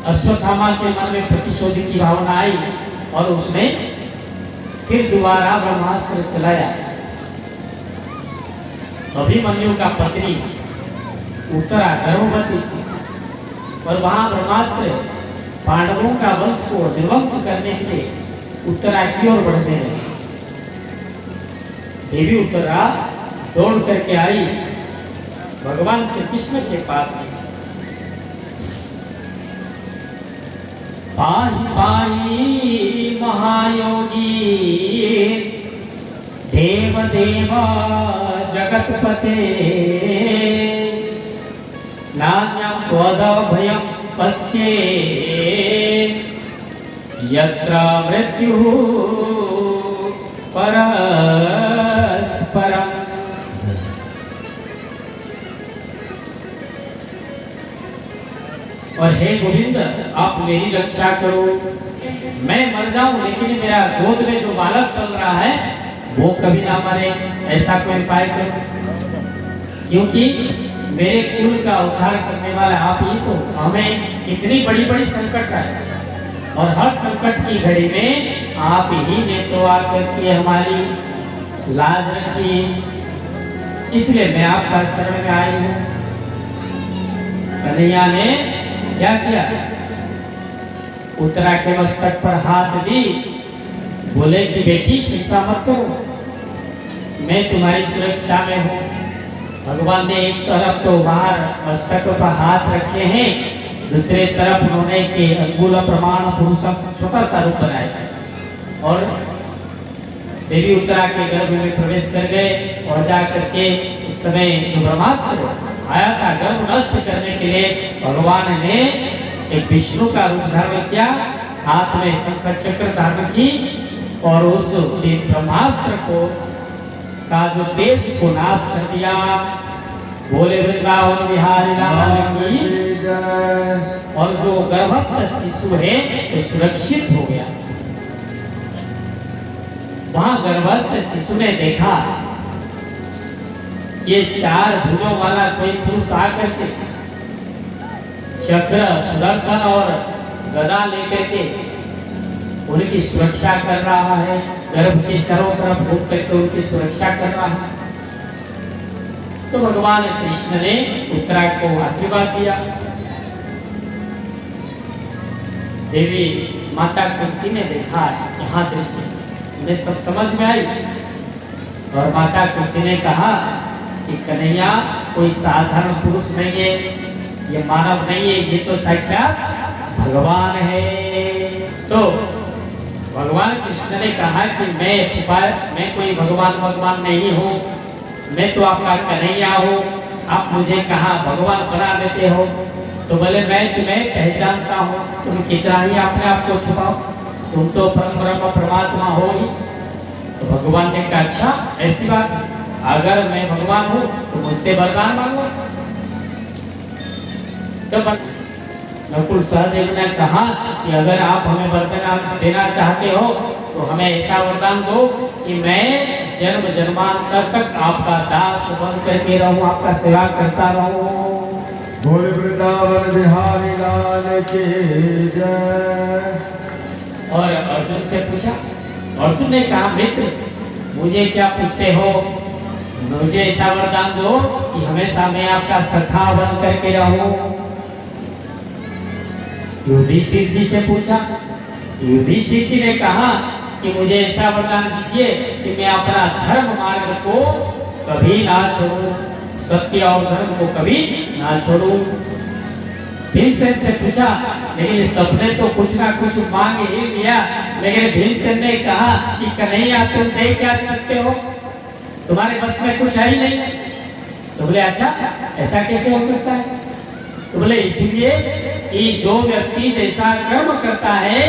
अश्वत्थामा के मन में प्रतिशोध की भावना आई और उसने फिर दोबारा ब्रह्मास्त्र चलाया। अभिमन्यु का पत्नी उत्तरा गर्भवती थी और वहां ब्रह्मास्त्र पांडवों का वंश को निर्वंश करने के लिए उत्तरा की ओर बढ़ने लगे। देवी उत्तरा दौड़ करके आई भगवान श्री कृष्ण के पास। पाहि पाहि महायोगी देव देव जगतपते नान्यं त्वदभयं पश्ये यत्र मृत्युः परस्परम्। और हे गोविंद आप मेरी रक्षा करो, मैं मर जाऊं लेकिन मेरा गोद में जो बालक पल रहा है वो कभी ना मरे, ऐसा कोई उपाय करो, क्योंकि मेरे कुल का उद्धार करने वाला आप ही तो। हमें इतनी बड़ी बड़ी संकट है और हर संकट की घड़ी में आप ही ने तो आकर के हमारी लाज रखी, इसलिए मैं आपका शरण में आई हूँ। कन्हैया ने क्या किया? उत्तरा के मस्तक पर हाथ दी, बोले कि बेटी चिंता मत करो, मैं तुम्हारी सुरक्षा में हूँ। भगवान ने एक तरफ तो बाहर मस्तक पर हाथ रखे हैं, दूसरे तरफ उन्होंने के अंगुल प्रमाण पुरुषम छोटा सा रूप बनाया और देवी उत्तरा के गर्भ में प्रवेश कर गए और जाकर के उस समय जो ब्रह्मास्त्र आया था गर्भ नष्ट करने के लिए भगवान ने एक विष्णु का रूप धारण किया, हाथ में शंख चक्र धारण की और उस ब्रह्मास्त्र को का जो तेज को नाश कर दिया। बोले वृंदावन बिहारी लाल की जय। और जो गर्भस्थ शिशु है वो सुरक्षित हो गया। वहां गर्भस्थ शिशु ने देखा ये चार भुजों वाला कोई पुरुष आकर के चक्र सुदर्शन और गदा लेकर के उनकी सुरक्षा कर रहा है, गर्भ के चारों तरफ घूम करके उनकी सुरक्षा कर रहा है। तो भगवान कृष्ण ने उत्तरा को आशीर्वाद दिया। देवी माता कुंती ने देखा यहाँ दृश्य, उन्हें सब समझ में आई और माता कुंती ने कहा कि कन्हैया कोई साधारण पुरुष नहीं है, ये मानव नहीं है, ये तो साक्षात भगवान है। तो भगवान कृष्ण ने कहा कि मैं कोई भगवान नहीं हूँ, मैं तो आपका कन्हैया हूँ, आप मुझे कहाँ भगवान बना देते हो? तो बोले मैं तुम्हें पहचानता हूँ, तुम कितना ही अपने आप को छुपाओ, तुम तो परम ब्रह्म परमात्मा हो ही। तो भगवान ने कहा अच्छा ऐसी बात, अगर मैं भगवान हूँ तो मुझसे वरदान मांगो। तो नकुल सहदेव ने कहा कि अगर आप हमें वरदान देना चाहते हो तो हमें ऐसा वरदान दो कि मैं जन्म जन्मांतर तक आपका दास बन करके रहूं, आपका सेवा करता रहूं। बोल वृंदावन बिहारी लाल की जय। और अर्जुन से पूछा, अर्जुन ने कहा मित्र मुझे क्या पूछते हो, मुझे ऐसा वरदान दो कि हमेशा मैं आपका सखा बन करके रहूं। युधिष्ठिर जी से पूछा, युधिष्ठिर जी ने कहा कि मुझे ऐसा वरदान दीजिए कि मैं अपना धर्म मार्ग को कभी ना छोड़ूं, सत्य और धर्म को कभी ना छोड़ूं। भीमसेन से पूछा, लेकिन सबने तो कुछ ना कुछ मांग ही लिया, लेकिन भीमसेन ने कहा कि कन्हैया तुम दे क्या सकते हो, तुम्हारे बस में कुछ है ही नहीं। तो बोले अच्छा ऐसा कैसे हो सकता है? तो बोले इसलिए कि जो व्यक्ति जैसा कर्म करता है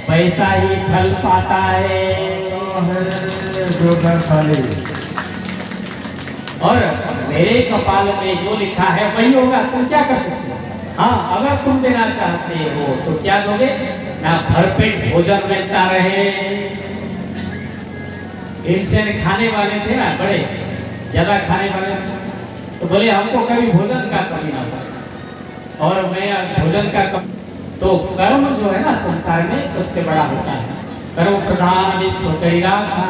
वैसा ही फल पाता है। और मेरे कपाल में जो लिखा है वही होगा, तुम क्या कर सकते हो? हाँ अगर तुम देना चाहते हो तो क्या दोगे? ना भरपेट भोजन मिलता रहे। भीमसेन खाने वाले थे ना, बड़े ज्यादा खाने वाले थे, तो बोले हमको कभी भोजन का कमी ना हो और मैं भोजन का कमी। तो कर्म जो है ना संसार में सबसे बड़ा होता है। कर्म प्रधान विश्व करी राखा,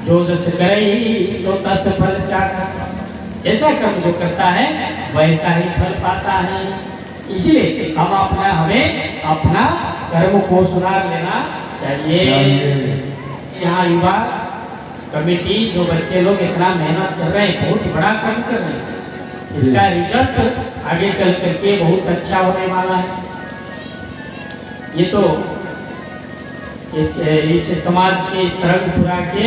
जो जस करई सो तस फल चाखा। जैसा कर्म जो करता है वैसा ही फल पाता है। इसलिए हमें अपना कर्म को सुधार लेना चाहिए। यहाँ युवा कमेटी जो बच्चे लोग इतना मेहनत कर रहे हैं, बहुत बड़ा काम कर रहे हैं, इसका रिजल्ट आगे चल करके बहुत अच्छा होने वाला है। ये तो इस समाज के सरंगपुरा के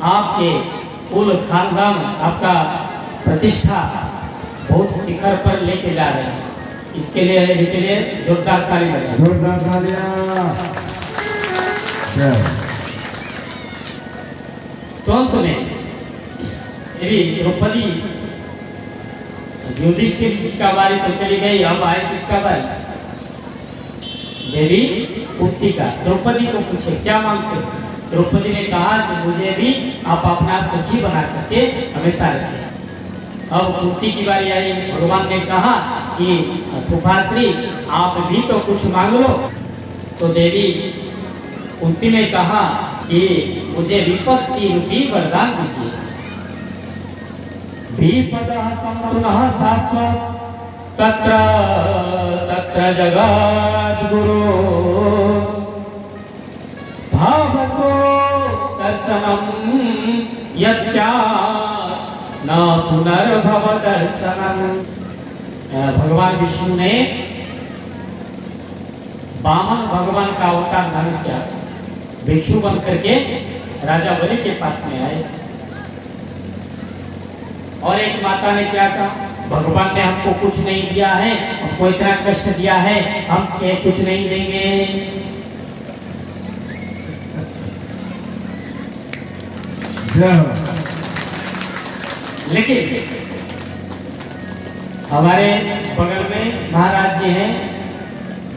आपके कुल खानदान आपका प्रतिष्ठा बहुत शिखर पर लेके जा रहे हैं। इसके लिए जोरदार ताली बजाएं। जोरदार तालियां। तो अंत में द्रौपदी युधिष्ठिर का बारी तो चली गई, अब आए किसका बारी? देवी कुंती का। द्रौपदी को पूछे क्या मांगते हो? द्रौपदी ने कहा कि मुझे भी आप अपना सखी बना करके हमेशा रखें। अब कुंती की बारी आई। भगवान ने कहा कि फूफाश्री आप भी तो कुछ मांग लो। तो देवी कुंती ने कहा कि मुझे विपत्ति रूपी वरदान दीजिए। विपदः संतुनः शाश्वत तत्र तत्र जगद्गुरु भावको दर्शनम यत्स्यात् न पुनर्भव दर्शनम। भगवान विष्णु ने वामन भगवान का अवतार धारण किया, भिक्षु बन करके राजा बलि के पास में आए। और एक माता ने क्या कहा? भगवान ने हमको कुछ नहीं दिया है, हमको इतना कष्ट दिया है, हम कुछ नहीं देंगे। लेकिन हमारे बगल में महाराज जी हैं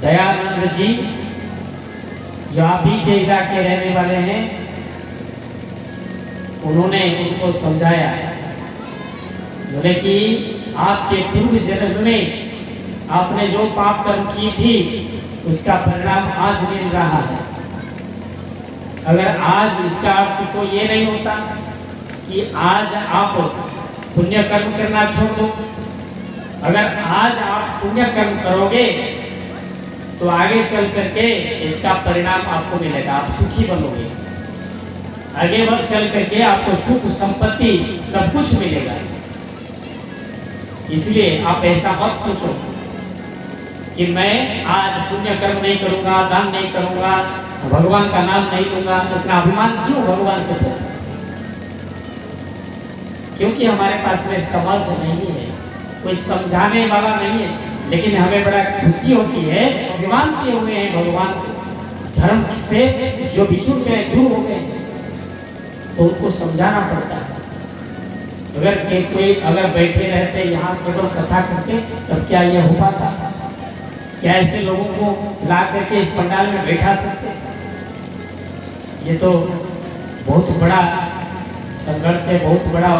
दयानंद जी, जो आप ही के इलाके रहने वाले हैं। उन्होंने उनको समझाया बोले कि आपके पूर्व जन्म में आपने जो पाप कर्म की थी उसका परिणाम आज मिल रहा है। अगर आज इसका अर्थ तो ये नहीं होता कि आज आप पुण्य कर्म करना छोड़ दो। अगर आज आप पुण्य कर्म करोगे तो आगे चल करके इसका परिणाम आपको मिलेगा, आप सुखी बनोगे। आगे चल करके आपको सुख संपत्ति सब कुछ मिलेगा। इसलिए आप ऐसा मत सोचो कि मैं आज पुण्य कर्म नहीं करूंगा, दान नहीं करूंगा, भगवान का नाम नहीं लूंगा। इतना अभिमान क्यों भगवान के प्रति? क्योंकि हमारे पास में समझ नहीं है, कोई समझाने वाला नहीं है। लेकिन हमें बड़ा खुशी होती है, अभिमान किए हुए हैं भगवान धर्म से जो बिछुड़ गए, दूर हो गए, तो उनको समझाना पड़ता है। अगर कोई बैठे रहते यहाँ केवल कथा करके, तब क्या ये हो पाता? क्या ऐसे लोगों को ला करके इस पंडाल में बैठा सकते? ये तो बहुत बड़ा संघर्ष है, बहुत बड़ा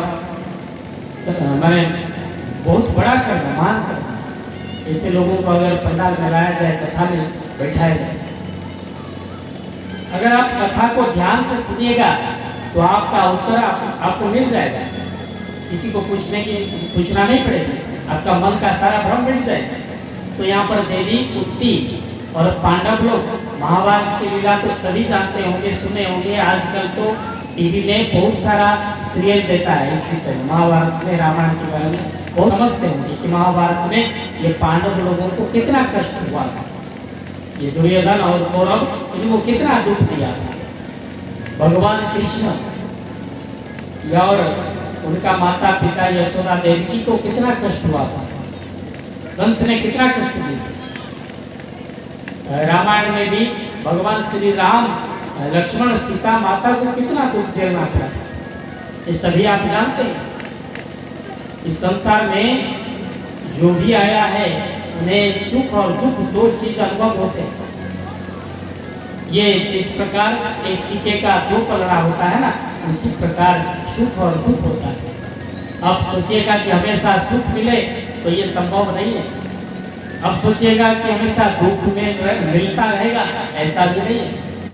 मैंने बहुत बड़ा करना, मान करना। ऐसे लोगों को अगर पंडाल में लाया जाए, कथा में बैठाया जाए, अगर आप कथा को ध्यान से सुनिएगा तो आपका उत्तर आपको मिल जाएगा। किसी को पूछना नहीं पड़ेगा, आपका मन का सारा भ्रम मिट जाएगा। तो यहाँ पर देवी कुंती और पांडव लोग महाभारत की लीला तो सभी जानते होंगे, सुने होंगे। आजकल तो टीवी में बहुत सारा सीरियल देता है इस विषय में, महाभारत में, रामायण के बारे में बहुत समझते होंगे कि महाभारत में ये पांडव लोगों को कितना कष्ट हुआ था, ये दुर्योधन और कौरव इनको कितना दुख दिया था। भगवान कृष्ण और उनका माता पिता यशोदा देवकी को कितना कष्ट हुआ था, कंस ने कितना कष्ट दिया। रामायण में भी भगवान श्री राम, लक्ष्मण, सीता माता को कितना दुख झेलना पड़ा। ये सभी आप जानते हैं। इस संसार में जो भी आया है उन्हें सुख और दुख दो चीज अनुभव होते हैं। ये जिस प्रकार एक सिक्के का दो पलड़ा होता है ना, उसी प्रकार सुख और दुख होता है। अब सोचिएगा कि हमेशा सुख मिले तो ये संभव नहीं है। अब सोचिएगा कि हमेशा दुख में मिलता रहेगा, ऐसा भी नहीं है।